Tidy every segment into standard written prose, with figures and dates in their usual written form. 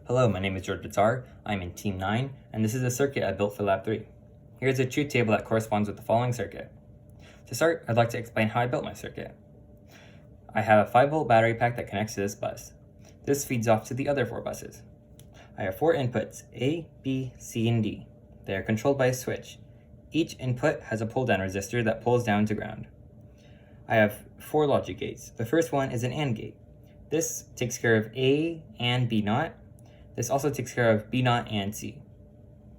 Hello, my name is George Bittar. I'm in Team 9, and this is a circuit I built for Lab 3. Here's a truth table that corresponds with the following circuit. To start, I'd like to explain how I built my circuit. I have a 5-volt battery pack that connects to this bus. This feeds off to the other 4 buses. I have 4 inputs, A, B, C, and D. They are controlled by a switch. Each input has a pull-down resistor that pulls down to ground. I have 4 logic gates. The first one is an AND gate. This takes care of A and B naught. This also takes care of B naught and C.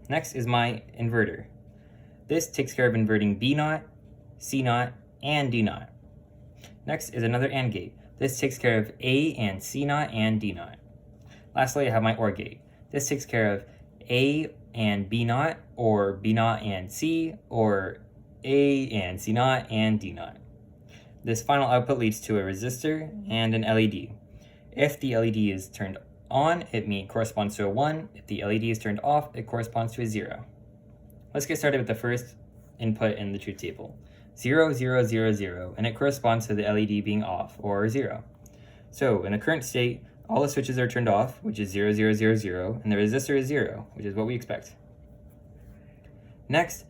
Next is my inverter. This takes care of inverting B naught, C naught, and D naught. Next is another AND gate. This takes care of A and C naught and D naught. Lastly, I have my OR gate. This takes care of A and B naught, or B naught and C, or A and C naught and D naught. This final output leads to a resistor and an LED. If the LED is turned on, it corresponds to a 1. If the LED is turned off, it corresponds to a 0. Let's get started with the first input in the truth table. 0, 0, 0, 0, and it corresponds to the LED being off, or 0. So in the current state, all the switches are turned off, which is 0, 0, 0, 0, and the resistor is 0, which is what we expect. Next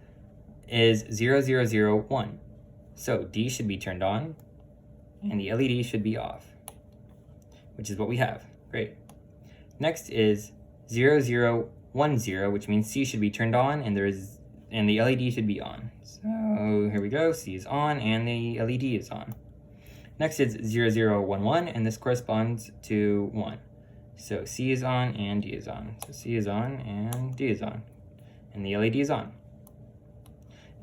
is 0, 0, 0, 1. So D should be turned on, and the LED should be off, which is what we have. Great. Next is 0, 0, 1, 0, which means C should be turned on, and the LED should be on. So here we go, C is on, and the LED is on. Next is 0, 0, 1, 1, and this corresponds to 1. So C is on, and D is on. So C is on, and D is on, and the LED is on.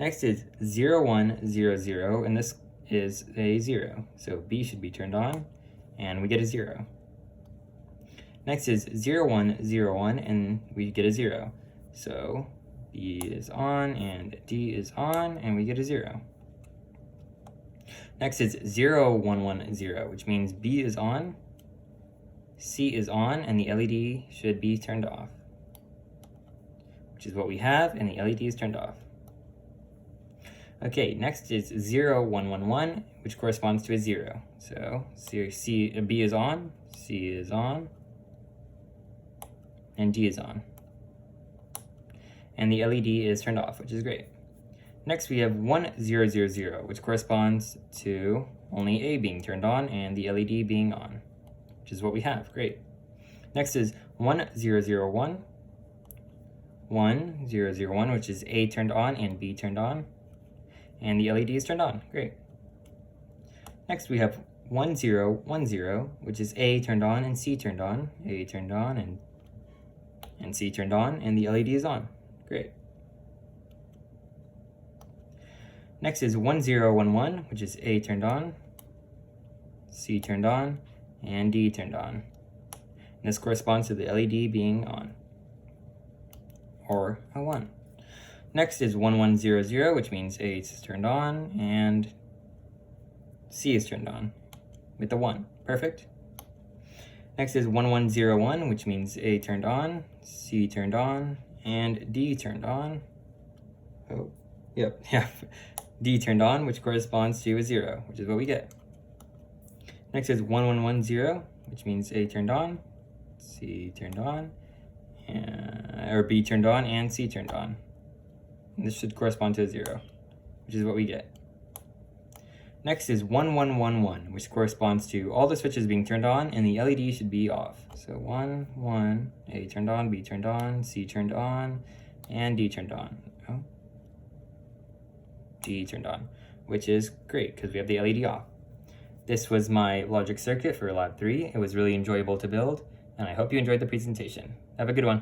Next is 0, 1, 0, 0, and this is a 0. So B should be turned on, and we get a 0. Next is 0, 1, 0, 1, and we get a 0. So B is on, and D is on, and we get a 0. Next is 0, 1, 1, 0, which means B is on, C is on, and the LED should be turned off, which is what we have, and the LED is turned off. Okay, next is 0, 1, 1, 1, which corresponds to a 0. So B is on, C is on, and D is on. And the LED is turned off, which is great. Next we have 1, 0, 0, 0, which corresponds to only A being turned on and the LED being on, which is what we have. Great. Next is 1, 0, 0, 1, 1, 0, 0, 1, which is A turned on and B turned on, and the LED is turned on. Great. Next we have 1, 0, 1, 0, which is A turned on and C turned on, A turned on and C turned on, and the LED is on. Great. Next is 1, 0, 1, 1, which is A turned on, C turned on, and D turned on. And this corresponds to the LED being on, or a 1. Next is 1, 1, 0, 0, which means A is turned on and C is turned on with the 1. Perfect. Next is 1, 1, 0, 1, which means A turned on, C turned on, and D turned on. Oh, yep, yeah. D turned on, which corresponds to a 0, which is what we get. Next is 1, 1, 1, 0, which means A turned on, C turned on, or B turned on, and C turned on. And this should correspond to a 0, which is what we get. Next is 1, 1, 1, 1, which corresponds to all the switches being turned on, and the LED should be off. So 1, 1, A turned on, B turned on, C turned on, and D turned on. Oh. D turned on, which is great because we have the LED off. This was my logic circuit for Lab 3. It was really enjoyable to build, and I hope you enjoyed the presentation. Have a good one.